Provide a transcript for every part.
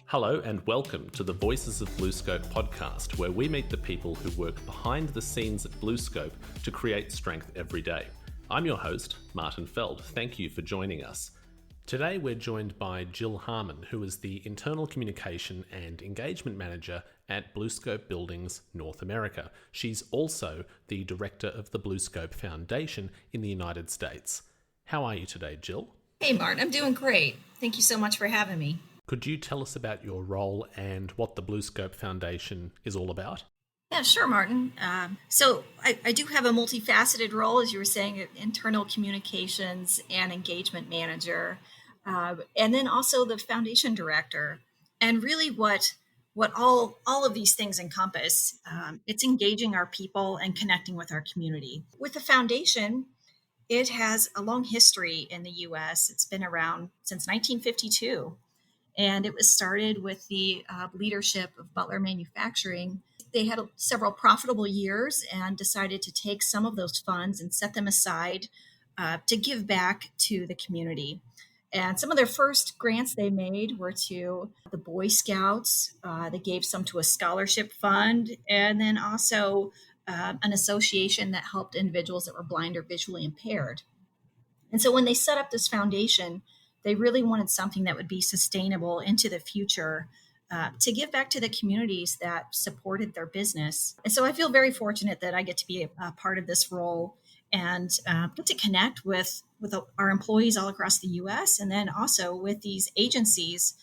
Hello and welcome to the Voices of BlueScope podcast, where we meet the people who work behind the scenes at BlueScope to create strength every day. I'm your host, Martin Feld. Thank you for joining us. Today we're joined by Jill Harmon, who is the Internal Communication and Engagement Manager at BlueScope Buildings North America. She's also the Director of the BlueScope Foundation in the United States. How are you today, Jill? Hey, Martin, I'm doing great. Thank you so much for having me. Could you tell us about your role and what the BlueScope Foundation is all about? Yeah, sure, Martin. So I do have a multifaceted role, as you were saying, internal communications and engagement manager, and then also the foundation director. And really what all of these things encompass, it's engaging our people and connecting with our community. With the foundation, it has a long history in the U.S. It's been around since 1952. And it was started with the leadership of Butler Manufacturing. They had several profitable years and decided to take some of those funds and set them aside to give back to the community. And some of their first grants they made were to the Boy Scouts. They gave some to a scholarship fund, and then also an association that helped individuals that were blind or visually impaired. And so when they set up this foundation, they really wanted something that would be sustainable into the future to give back to the communities that supported their business. And so I feel very fortunate that I get to be a part of this role and get to connect with our employees all across the U.S. and then also with these agencies,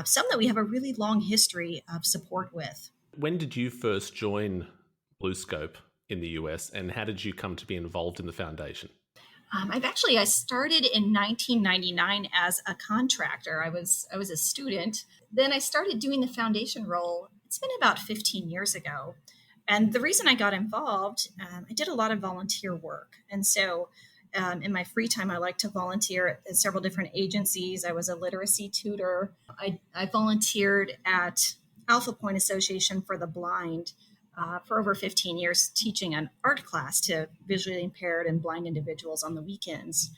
some that we have a really long history of support with. When did you first join BlueScope in the US, and how did you come to be involved in the foundation? I started in 1999 as a contractor. I was a student. Then I started doing the foundation role. It's been about 15 years ago. And the reason I got involved, I did a lot of volunteer work. And so in my free time, I like to volunteer at several different agencies. I was a literacy tutor. I volunteered at Alpha Point Association for the Blind for over 15 years, teaching an art class to visually impaired and blind individuals on the weekends.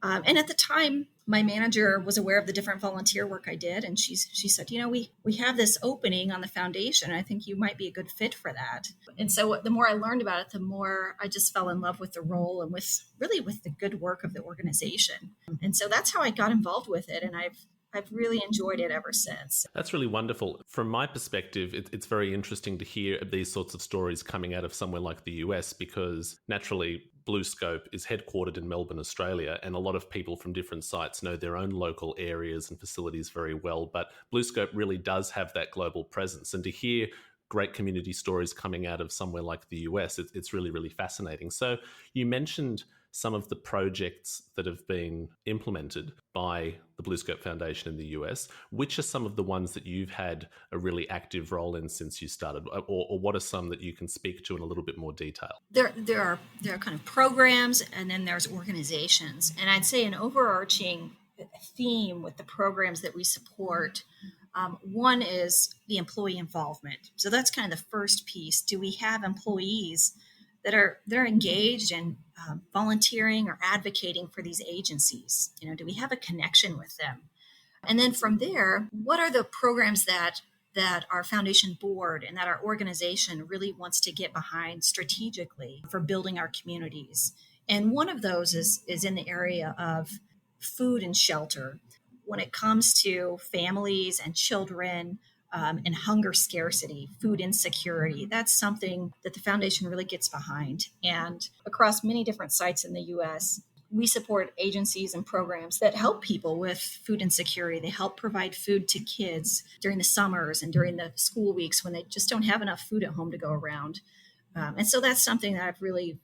And at the time, my manager was aware of the different volunteer work I did. And she said, we have this opening on the foundation. I think you might be a good fit for that. And so the more I learned about it, the more I just fell in love with the role and with the good work of the organization. And so that's how I got involved with it. And I've really enjoyed it ever since. That's really wonderful. From my perspective, it's very interesting to hear these sorts of stories coming out of somewhere like the US, because naturally BlueScope is headquartered in Melbourne, Australia, and a lot of people from different sites know their own local areas and facilities very well. But BlueScope really does have that global presence. And to hear great community stories coming out of somewhere like the US, it's really, really fascinating. So you mentioned some of the projects that have been implemented by the BlueScope Foundation in the US. Which are some of the ones that you've had a really active role in since you started, or what are some that you can speak to in a little bit more detail? There are kind of programs, and then there's organizations. And I'd say an overarching theme with the programs that we support, one is the employee involvement. So that's kind of the first piece. Do we have employees that are engaged in volunteering or advocating for these agencies? Do we have a connection with them? And then from there, what are the programs that our foundation board and that our organization really wants to get behind strategically for building our communities? And one of those is in the area of food and shelter. When it comes to families and children, and hunger scarcity, food insecurity. That's something that the foundation really gets behind. And across many different sites in the U.S., we support agencies and programs that help people with food insecurity. They help provide food to kids during the summers and during the school weeks when they just don't have enough food at home to go around. And so that's something that I've really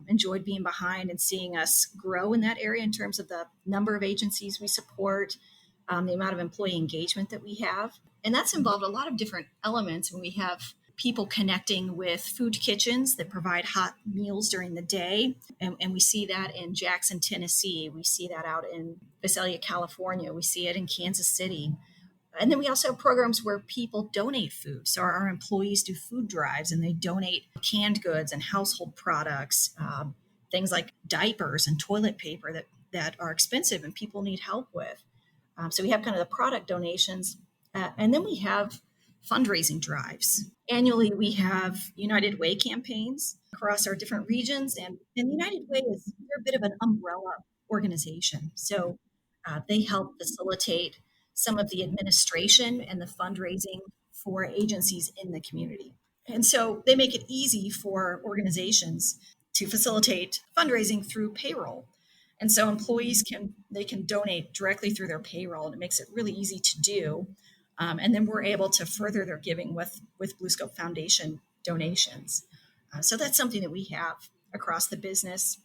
enjoyed being behind and seeing us grow in that area in terms of the number of agencies we support, the amount of employee engagement that we have. And that's involved a lot of different elements. When we have people connecting with food kitchens that provide hot meals during the day. And we see that in Jackson, Tennessee. We see that out in Visalia, California. We see it in Kansas City. And then we also have programs where people donate food. So our employees do food drives and they donate canned goods and household products, things like diapers and toilet paper that are expensive and people need help with. So we have kind of the product donations. And then we have fundraising drives. Annually, we have United Way campaigns across our different regions. And United Way is they're a bit of an umbrella organization. So they help facilitate some of the administration and the fundraising for agencies in the community. And so they make it easy for organizations to facilitate fundraising through payroll. And so employees can donate directly through their payroll, and it makes it really easy to do. And then we're able to further their giving with BlueScope Foundation donations. So that's something that we have across the business.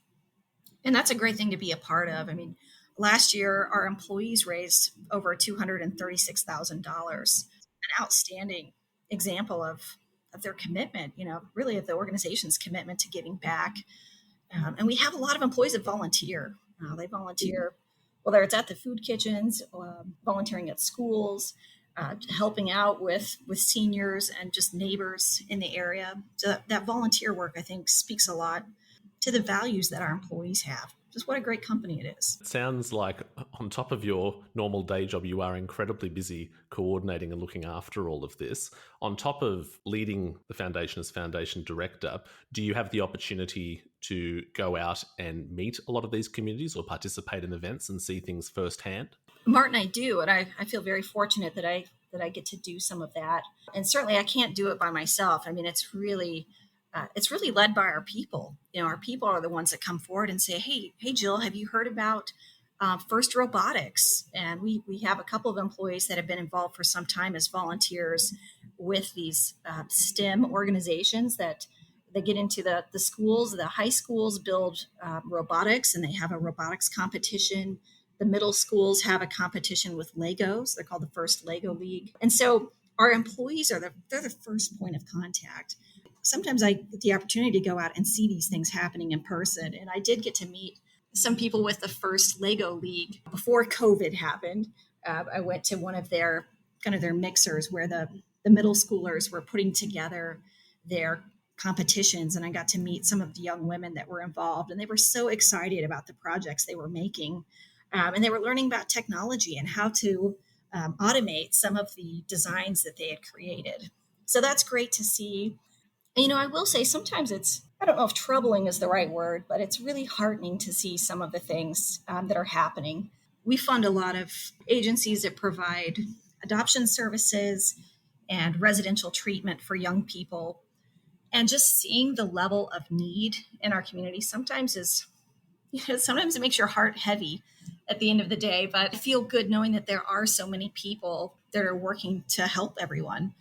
And that's a great thing to be a part of. I mean, last year, our employees raised over $236,000, an outstanding example of their commitment, really of the organization's commitment to giving back. And we have a lot of employees that volunteer. They volunteer, whether it's at the food kitchens, volunteering at schools, helping out with seniors and just neighbors in the area. So that volunteer work, I think, speaks a lot to the values that our employees have. Just what a great company it is. It sounds like on top of your normal day job, you are incredibly busy coordinating and looking after all of this. On top of leading the foundation as foundation director, do you have the opportunity to go out and meet a lot of these communities or participate in events and see things firsthand? Martin, I do, and I feel very fortunate that I get to do some of that. And certainly, I can't do it by myself. I mean, it's really led by our people. Our people are the ones that come forward and say, "Hey, Jill, have you heard about First Robotics?" And we have a couple of employees that have been involved for some time as volunteers with these STEM organizations that they get into the schools. The high schools build robotics, and they have a robotics competition. The middle schools have a competition with Legos. They're called the First Lego League. And so our employees they're the first point of contact. Sometimes I get the opportunity to go out and see these things happening in person. And I did get to meet some people with the First Lego League before COVID happened. I went to one of their mixers where the middle schoolers were putting together their competitions, and I got to meet some of the young women that were involved, and they were so excited about the projects they were making. And they were learning about technology and how to automate some of the designs that they had created. So that's great to see. And, I will say sometimes I don't know if troubling is the right word, but it's really heartening to see some of the things that are happening. We fund a lot of agencies that provide adoption services and residential treatment for young people. And just seeing the level of need in our community sometimes sometimes it makes your heart heavy at the end of the day, but I feel good knowing that there are so many people that are working to help everyone.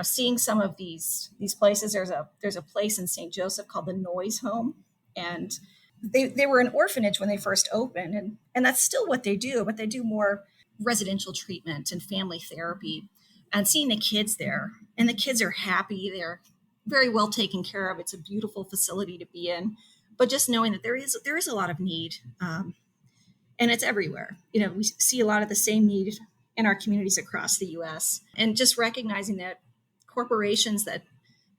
Seeing some of these places, there's a place in St. Joseph called the Noise Home, and they were an orphanage when they first opened, and that's still what they do, but they do more residential treatment and family therapy. And seeing the kids there, and the kids are happy, they're very well taken care of. It's a beautiful facility to be in, but just knowing that there is a lot of need, and it's everywhere. We see a lot of the same need in our communities across the U.S. And just recognizing that corporations that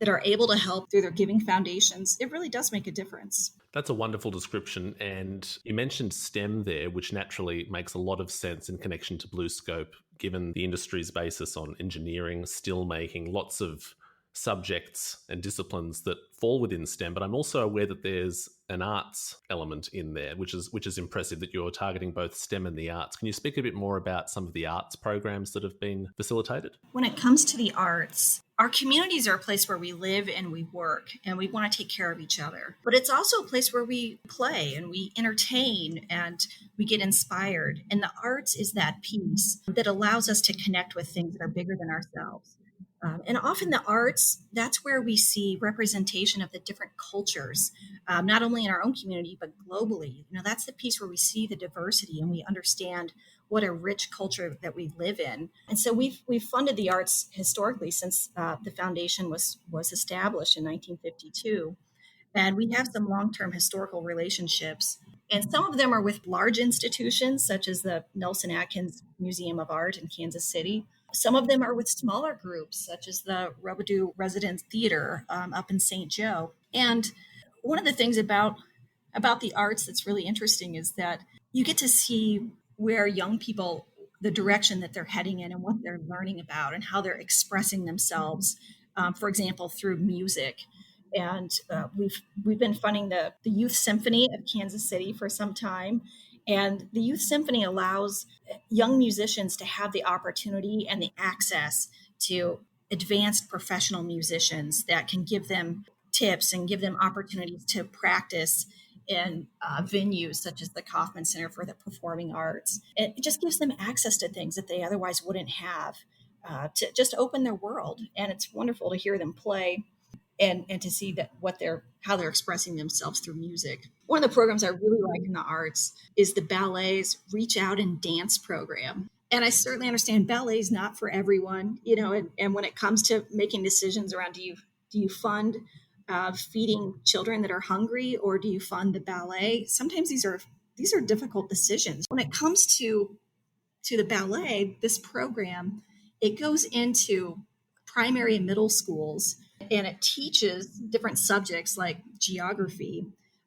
are able to help through their giving foundations, it really does make a difference. That's a wonderful description. And you mentioned STEM there, which naturally makes a lot of sense in connection to BlueScope, given the industry's basis on engineering, still making, lots of subjects and disciplines that fall within STEM. But I'm also aware that there's an arts element in there, which is impressive that you're targeting both STEM and the arts. Can you speak a bit more about some of the arts programs that have been facilitated? When it comes to the arts, our communities are a place where we live and we work, and we want to take care of each other. But it's also a place where we play and we entertain and we get inspired. And the arts is that piece that allows us to connect with things that are bigger than ourselves. And often the arts, that's where we see representation of the different cultures, not only in our own community, but globally. That's the piece where we see the diversity and we understand what a rich culture that we live in. And so we've funded the arts historically since the foundation was established in 1952. And we have some long-term historical relationships. And some of them are with large institutions, such as the Nelson Atkins Museum of Art in Kansas City. Some of them are with smaller groups, such as the Robidoux Residence Theater up in St. Joe. And one of the things about the arts that's really interesting is that you get to see where young people the direction that they're heading in and what they're learning about and how they're expressing themselves, for example, through music. And we've been funding the Youth Symphony of Kansas City for some time. And the Youth Symphony allows young musicians to have the opportunity and the access to advanced professional musicians that can give them tips and give them opportunities to practice in venues such as the Kauffman Center for the Performing Arts. It just gives them access to things that they otherwise wouldn't have, to just open their world. And it's wonderful to hear them play and to see that how they're expressing themselves through music. One of the programs I really like in the arts is the ballet's Reach Out and Dance program. And I certainly understand ballet is not for everyone, and when it comes to making decisions around do you fund feeding children that are hungry, or do you fund the ballet? Sometimes these are difficult decisions. When it comes to the ballet, this program, it goes into primary and middle schools, and it teaches different subjects like geography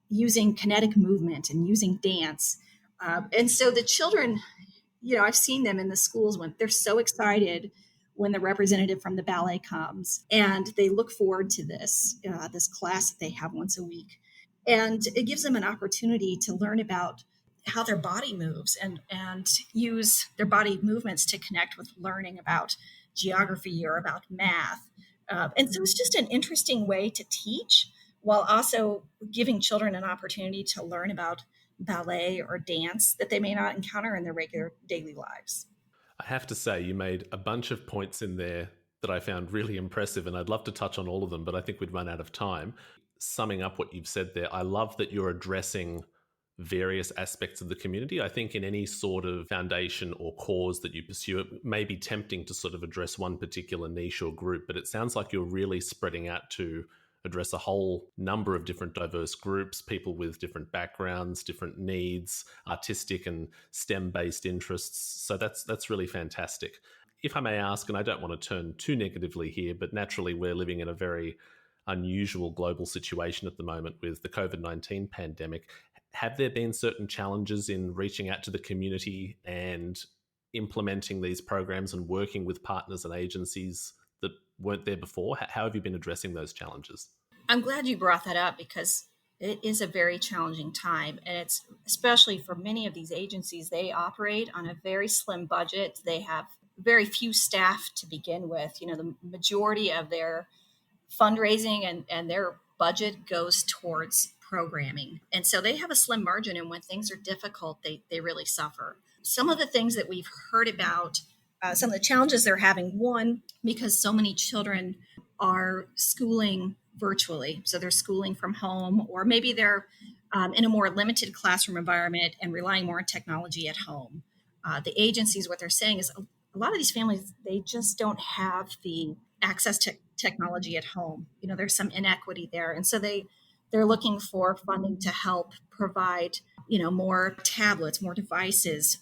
using kinetic movement and using dance. And so the children, I've seen them in the schools when they're so excited when the representative from the ballet comes, and they look forward to this class that they have once a week. And it gives them an opportunity to learn about how their body moves and use their body movements to connect with learning about geography or about math. And so it's just an interesting way to teach while also giving children an opportunity to learn about ballet or dance that they may not encounter in their regular daily lives. I have to say, you made a bunch of points in there that I found really impressive, and I'd love to touch on all of them, but I think we'd run out of time. Summing up what you've said there, I love that you're addressing various aspects of the community. I think in any sort of foundation or cause that you pursue, it may be tempting to sort of address one particular niche or group, but it sounds like you're really spreading out to address a whole number of different diverse groups, people with different backgrounds, different needs, artistic and STEM-based interests. So that's really fantastic. If I may ask, and I don't want to turn too negatively here, but naturally we're living in a very unusual global situation at the moment with the COVID-19 pandemic. Have there been certain challenges in reaching out to the community and implementing these programs and working with partners and agencies that weren't there before? How have you been addressing those challenges? I'm glad you brought that up because it is a very challenging time. And it's especially for many of these agencies, they operate on a very slim budget. They have very few staff to begin with. The majority of their fundraising and their budget goes towards programming. And so they have a slim margin. And when things are difficult, they really suffer. Some of the things that we've heard about, some of the challenges they're having, one, because so many children are schooling virtually. So they're schooling from home, or maybe they're in a more limited classroom environment and relying more on technology at home. The agencies, what they're saying is a lot of these families, they just don't have the access to technology at home. There's some inequity there. And so they're looking for funding to help provide, more tablets, more devices,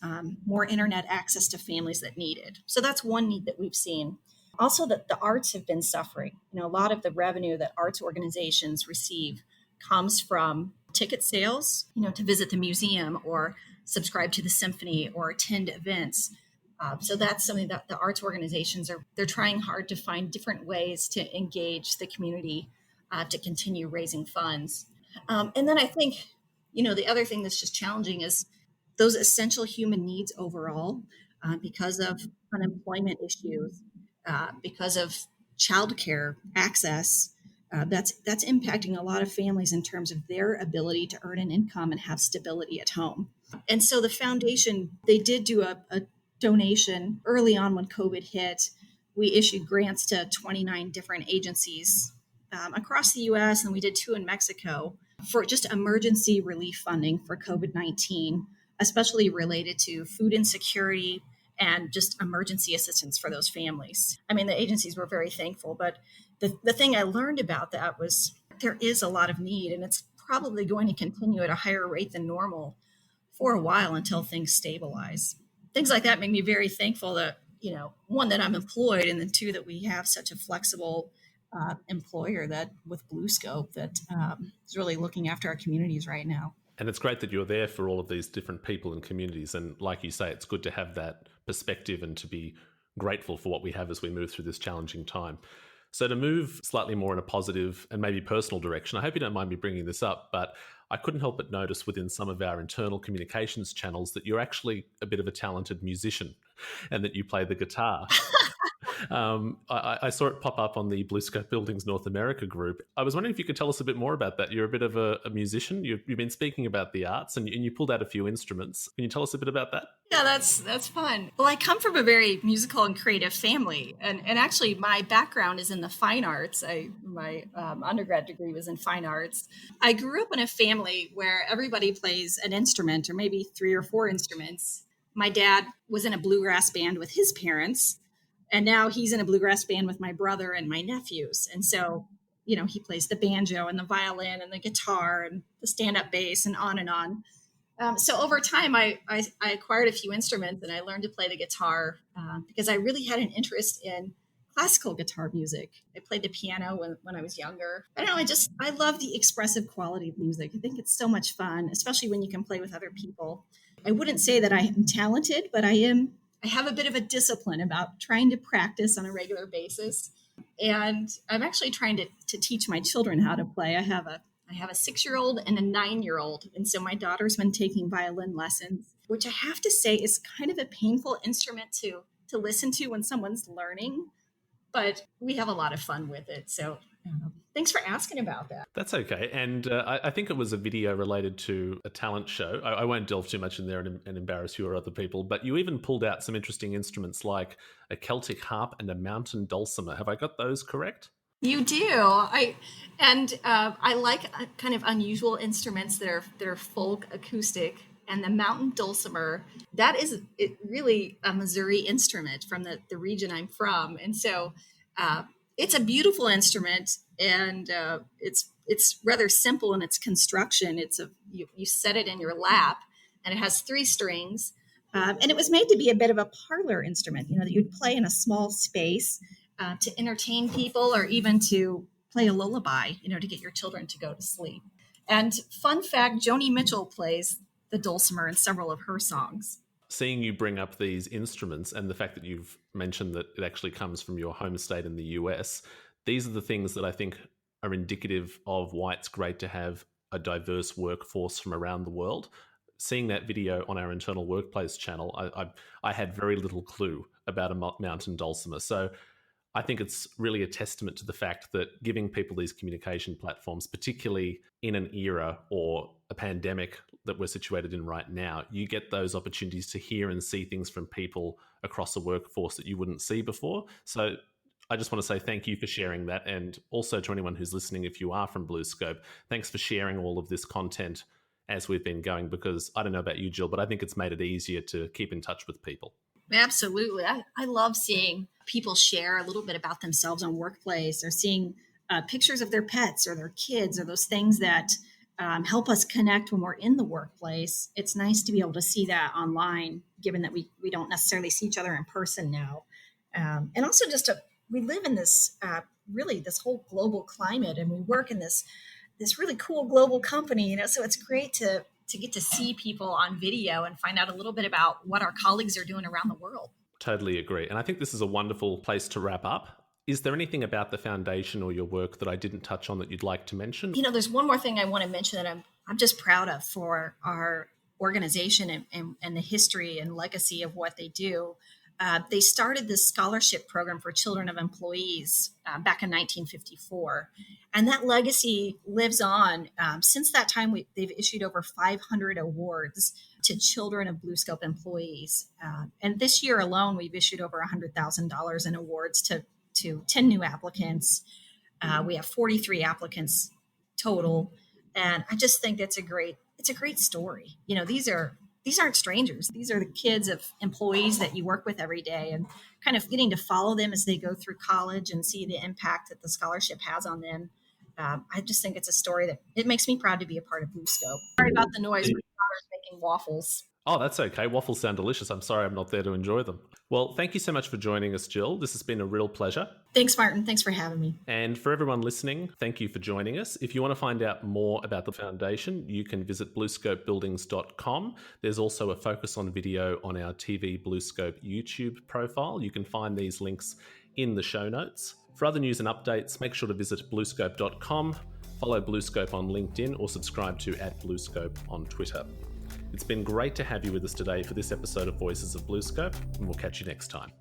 more internet access to families that need it. So that's one need that we've seen. Also, that the arts have been suffering. A lot of the revenue that arts organizations receive comes from ticket sales, to visit the museum or subscribe to the symphony or attend events. So that's something that the arts organizations they're trying hard to find different ways to engage the community to continue raising funds. And then I think, the other thing that's just challenging is those essential human needs overall, because of unemployment issues, because of childcare access. That's impacting a lot of families in terms of their ability to earn an income and have stability at home. And so the foundation, they did do a donation early on when COVID hit. We issued grants to 29 different agencies across the US, and we did 2 in Mexico for just emergency relief funding for COVID-19, especially related to food insecurity and just emergency assistance for those families. I mean, the agencies were very thankful, but the thing I learned about that was there is a lot of need, and it's probably going to continue at a higher rate than normal for a while until things stabilize. Things like that make me very thankful that, one, that I'm employed, and then 2, that we have such a flexible employer that with BlueScope that is really looking after our communities right now. And it's great that you're there for all of these different people and communities. And like you say, it's good to have that perspective and to be grateful for what we have as we move through this challenging time. So, to move slightly more in a positive and maybe personal direction, I hope you don't mind me bringing this up, but I couldn't help but notice within some of our internal communications channels that you're actually a bit of a talented musician and that you play the guitar. I saw it pop up on the BlueScope Buildings North America group. I was wondering if you could tell us a bit more about that. You're a bit of a musician. You've been speaking about the arts and you pulled out a few instruments. Can you tell us a bit about that? Yeah, that's fun. Well, I come from a very musical and creative family, and actually, my background is in the fine arts. My undergrad degree was in fine arts. I grew up in a family where everybody plays an instrument, or maybe 3 or 4 instruments. My dad was in a bluegrass band with his parents, and now he's in a bluegrass band with my brother and my nephews. And so, he plays the banjo and the violin and the guitar and the stand-up bass and on and on. So over time, I acquired a few instruments and I learned to play the guitar because I really had an interest in classical guitar music. I played the piano when I was younger. I don't know, I love the expressive quality of music. I think it's so much fun, especially when you can play with other people. I wouldn't say that I am talented, but I have a bit of a discipline about trying to practice on a regular basis. And I'm actually trying to teach my children how to play. I have a 6-year-old and a 9-year-old. And so my daughter's been taking violin lessons, which I have to say is kind of a painful instrument to listen to when someone's learning, but we have a lot of fun with it. So thanks for asking about that. That's okay. And I think it was a video related to a talent show. I won't delve too much in there and embarrass you or other people, but you even pulled out some interesting instruments like a Celtic harp and a mountain dulcimer. Have I got those correct? You do. I like kind of unusual instruments that are folk acoustic, and the mountain dulcimer, that is really a Missouri instrument from the region I'm from, and so it's a beautiful instrument, and it's rather simple in its construction. You set it in your lap, and it has 3 strings, and it was made to be a bit of a parlor instrument, that you'd play in a small space. To entertain people or even to play a lullaby, to get your children to go to sleep. And fun fact, Joni Mitchell plays the dulcimer in several of her songs. Seeing you bring up these instruments and the fact that you've mentioned that it actually comes from your home state in the US, these are the things that I think are indicative of why it's great to have a diverse workforce from around the world. Seeing that video on our internal workplace channel, I had very little clue about a mountain dulcimer. So I think it's really a testament to the fact that giving people these communication platforms, particularly in an era or a pandemic that we're situated in right now, you get those opportunities to hear and see things from people across the workforce that you wouldn't see before. So I just want to say thank you for sharing that. And also to anyone who's listening, if you are from BlueScope, thanks for sharing all of this content as we've been going, because I don't know about you, Jill, but I think it's made it easier to keep in touch with people. Absolutely. I love seeing people share a little bit about themselves on Workplace, or seeing pictures of their pets or their kids, or those things that help us connect when we're in the workplace. It's nice to be able to see that online, given that we don't necessarily see each other in person now. And also we live in this this whole global climate, and we work in this really cool global company, so it's great to get to see people on video and find out a little bit about what our colleagues are doing around the world. Totally agree. And I think this is a wonderful place to wrap up. Is there anything about the foundation or your work that I didn't touch on that you'd like to mention? There's one more thing I want to mention that I'm just proud of for our organization and the history and legacy of what they do. They started this scholarship program for children of employees back in 1954. And that legacy lives on. Since that time, they've issued over 500 awards to children of BlueScope employees. And this year alone, we've issued over $100,000 in awards to 10 new applicants. We have 43 applicants total. And I just think it's a great story. These aren't strangers. These are the kids of employees that you work with every day, and kind of getting to follow them as they go through college and see the impact that the scholarship has on them. I just think it's a story that it makes me proud to be a part of BlueScope. Sorry about the noise. My daughter's making waffles. Oh, that's okay. Waffles sound delicious. I'm sorry I'm not there to enjoy them. Well, thank you so much for joining us, Jill. This has been a real pleasure. Thanks, Martin. Thanks for having me. And for everyone listening, thank you for joining us. If you want to find out more about the foundation, you can visit bluescopebuildings.com. There's also a focus on video on our TV BlueScope YouTube profile. You can find these links in the show notes. For other news and updates, make sure to visit bluescope.com, follow BlueScope on LinkedIn, or subscribe to @BlueScope on Twitter. It's been great to have you with us today for this episode of Voices of BlueScope, and we'll catch you next time.